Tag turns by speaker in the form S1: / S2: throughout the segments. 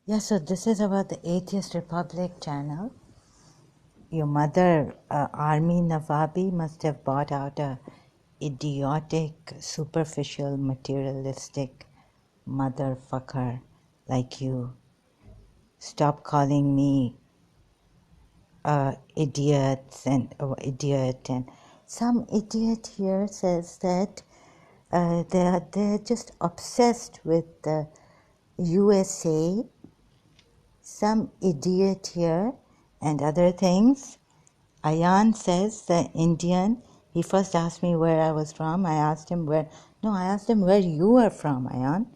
S1: Yeah, so this is about the Atheist Republic channel. Your mother, Armin Navabi, must have bought out a idiotic, superficial, materialistic motherfucker like you. Stop calling me idiots and idiot. And some idiot here says that they're just obsessed with the USA. Some idiot here and other things. Ayan says the Indian. He first asked me where I was from. I asked him where. No, I asked him where you are from, Ayan.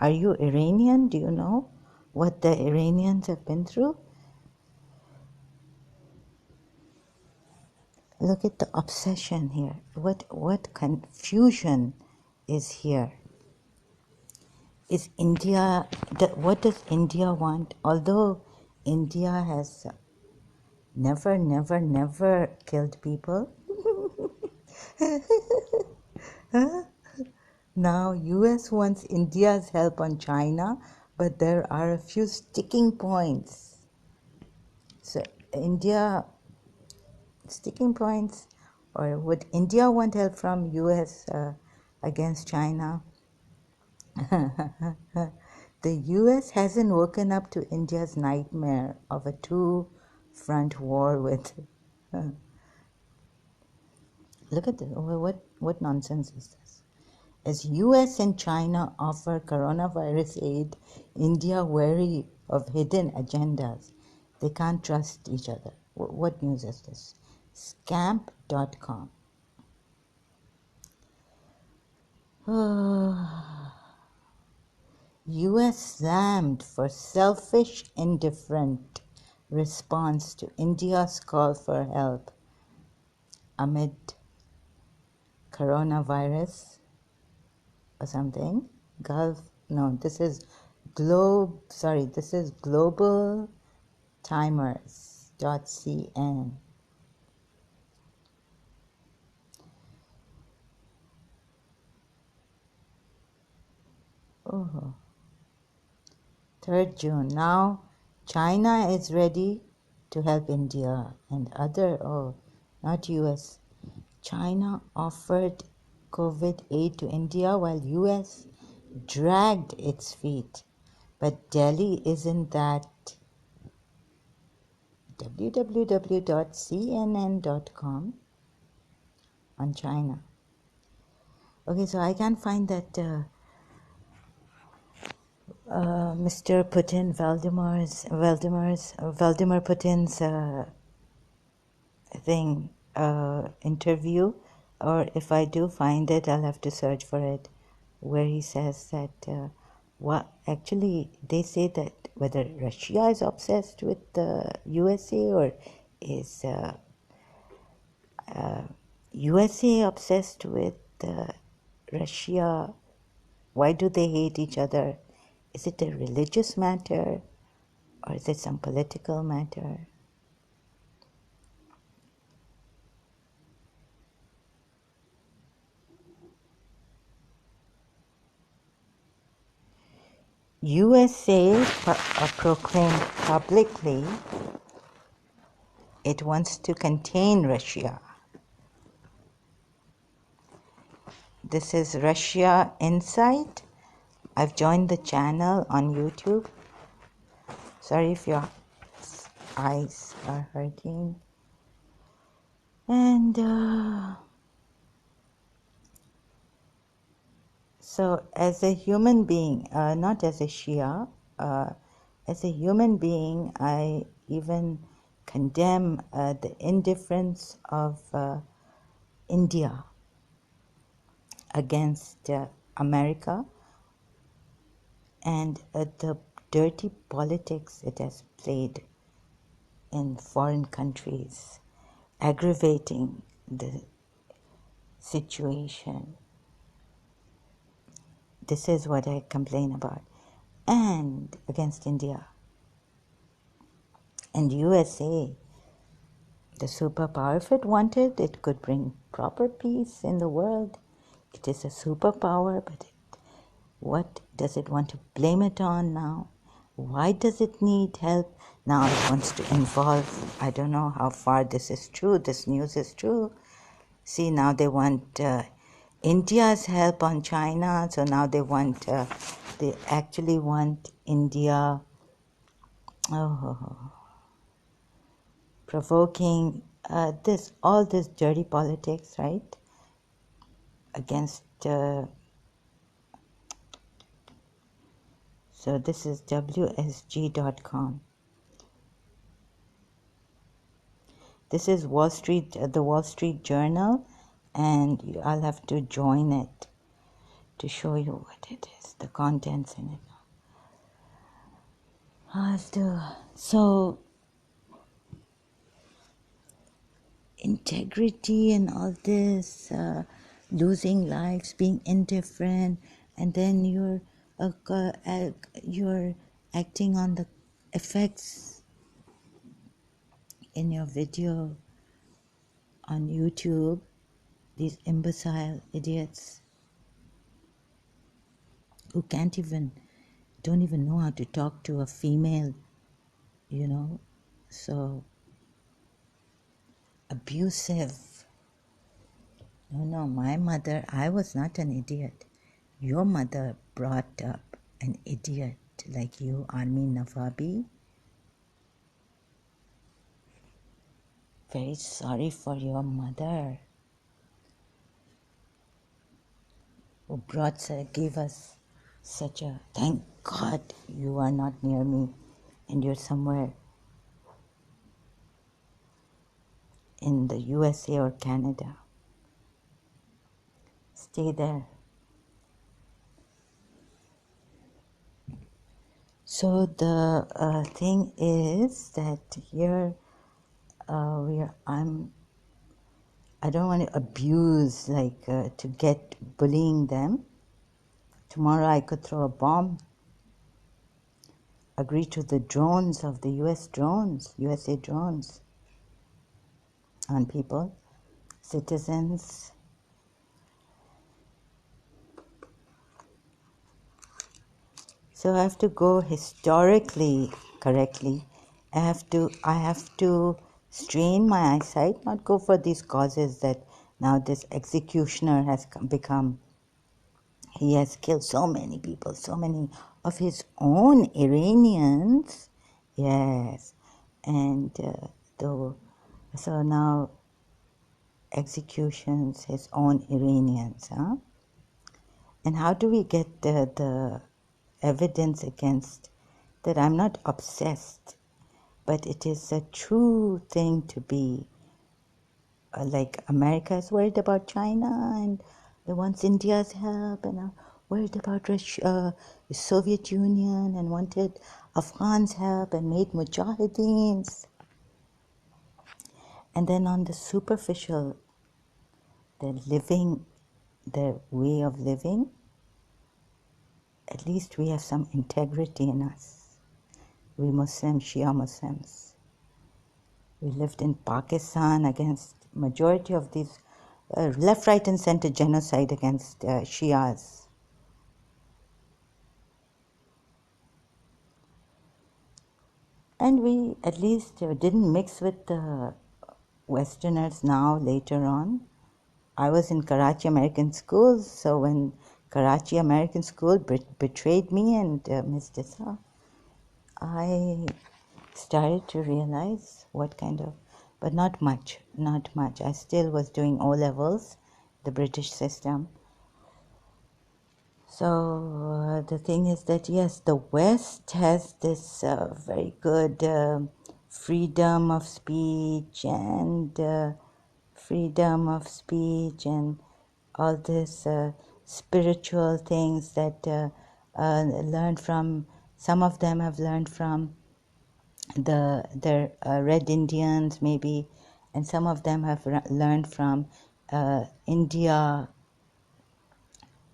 S1: Are you Iranian? Do you know what the Iranians have been through? Look at the obsession here. What confusion is here? Is India, what does India want? Although India has never killed people, now US wants India's help on China, but there are a few sticking points. So India, sticking points, or would India want help from US against China? The US hasn't woken up to India's nightmare of a two-front war with. Look at this. What nonsense is this? As US and China offer coronavirus aid, India wary of hidden agendas. They can't trust each other. What news is this? Scamp.com. US slammed for selfish, indifferent response to India's call for help amid coronavirus or something. This is Global Timers.cn. Oh, 3rd June. Now China is ready to help India and not US. China offered COVID aid to India while US dragged its feet. But Delhi isn't that. www.cnn.com on China. Okay, so I can't find that Mr. Putin, Vladimir Putin's interview, or if I do find it, I'll have to search for it, where he says that actually they say that whether Russia is obsessed with the USA or is USA obsessed with Russia. Why do they hate each other? Is it a religious matter or is it some political matter? USA proclaimed publicly it wants to contain Russia. This is Russia Insight. I've joined the channel on YouTube. Sorry if your eyes are hurting. And so as a human being, not as a Shia, as a human being, I even condemn the indifference of India against America and the dirty politics it has played in foreign countries, aggravating the situation. This is what I complain about. And against India and USA, the superpower. If it wanted, it could bring proper peace in the world. It is a superpower, but what does it want to blame it on now? Why does it need help? Now it wants to involve, I don't know how far this is true, this news is true. See, now they want India's help on China, so now they actually want India provoking all this dirty politics, right? Against, so this is WSG.com. This is the Wall Street Journal, and I'll have to join it to show you what it is, the contents in it. So integrity and all this, losing lives, being indifferent, and then you're acting on the effects in your video on YouTube. These imbecile idiots who don't even know how to talk to a female, so abusive. No, my mother, I was not an idiot. Your mother brought up an idiot like you, Armin Navabi. Very sorry for your mother who gave us such a, thank God you are not near me and you're somewhere in the USA or Canada. Stay there. So the thing is that here I don't want to abuse, to get bullying them. Tomorrow I could throw a bomb, agree to the drones of the USA drones on people, citizens. So I have to go historically correctly. I have to strain my eyesight, not go for these causes that now this executioner has become. He has killed so many people, so many of his own Iranians. Yes. And so now executions, his own Iranians. Huh? And how do we get the evidence against that? I'm not obsessed, but it is a true thing to be like America is worried about China and they wants India's help, and worried about Russia, the Soviet Union, and wanted Afghans' help and made mujahideens. And then on the superficial, their way of living, at least we have some integrity in us. We Muslims, Shia Muslims. We lived in Pakistan against majority of these left, right, and center genocide against Shias. And we at least didn't mix with the Westerners now, later on. I was in Karachi American School, so when Karachi American School betrayed me and Ms. Dissa, I started to realize what kind of, but not much. I still was doing O-levels, the British system. So the thing is that, yes, the West has this very good freedom of speech and all this spiritual things that learned from, some of them have learned from their Red Indians maybe, and some of them have learned from India,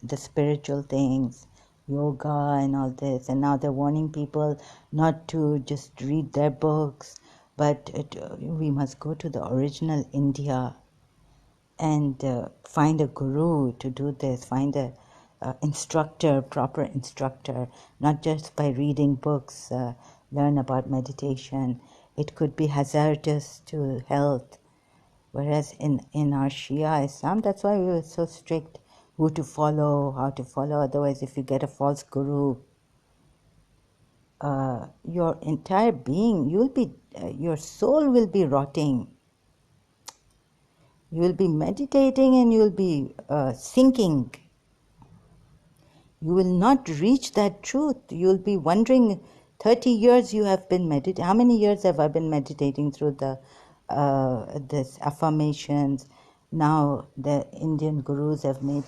S1: the spiritual things, yoga and all this, and now they're warning people not to just read their books, but we must go to the original India and find a guru to do this, find instructor, proper instructor, not just by reading books, learn about meditation. It could be hazardous to health. Whereas in our Shia Islam, that's why we were so strict who to follow, how to follow. Otherwise, if you get a false guru, your entire being, your soul will be rotting. You will be meditating and you will be sinking. You will not reach that truth. You will be wondering, 30 years you have been meditating. How many years have I been meditating through this affirmations? Now the Indian gurus have made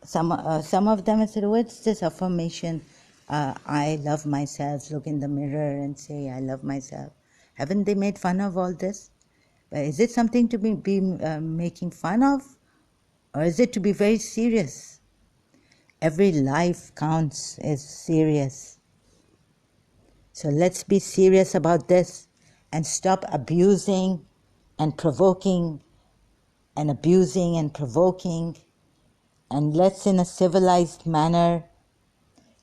S1: some of them have said, what's this affirmation? I love myself. Look in the mirror and say, I love myself. Haven't they made fun of all this? Is it something to be making fun of? Or is it to be very serious? Every life counts, is serious. So let's be serious about this and stop abusing and provoking and abusing and provoking. And let's, in a civilized manner,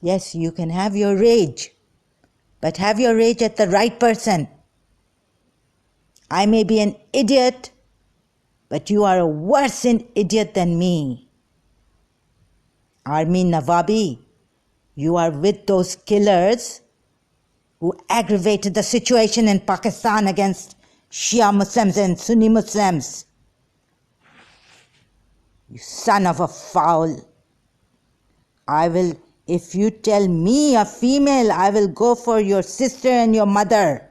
S1: yes, you can have your rage, but have your rage at the right person. I may be an idiot, but you are a worse idiot than me. Armin, Navabi, you are with those killers who aggravated the situation in Pakistan against Shia Muslims and Sunni Muslims. You son of a fowl. If you tell me, a female, I will go for your sister and your mother.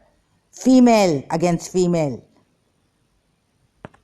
S1: Female against female.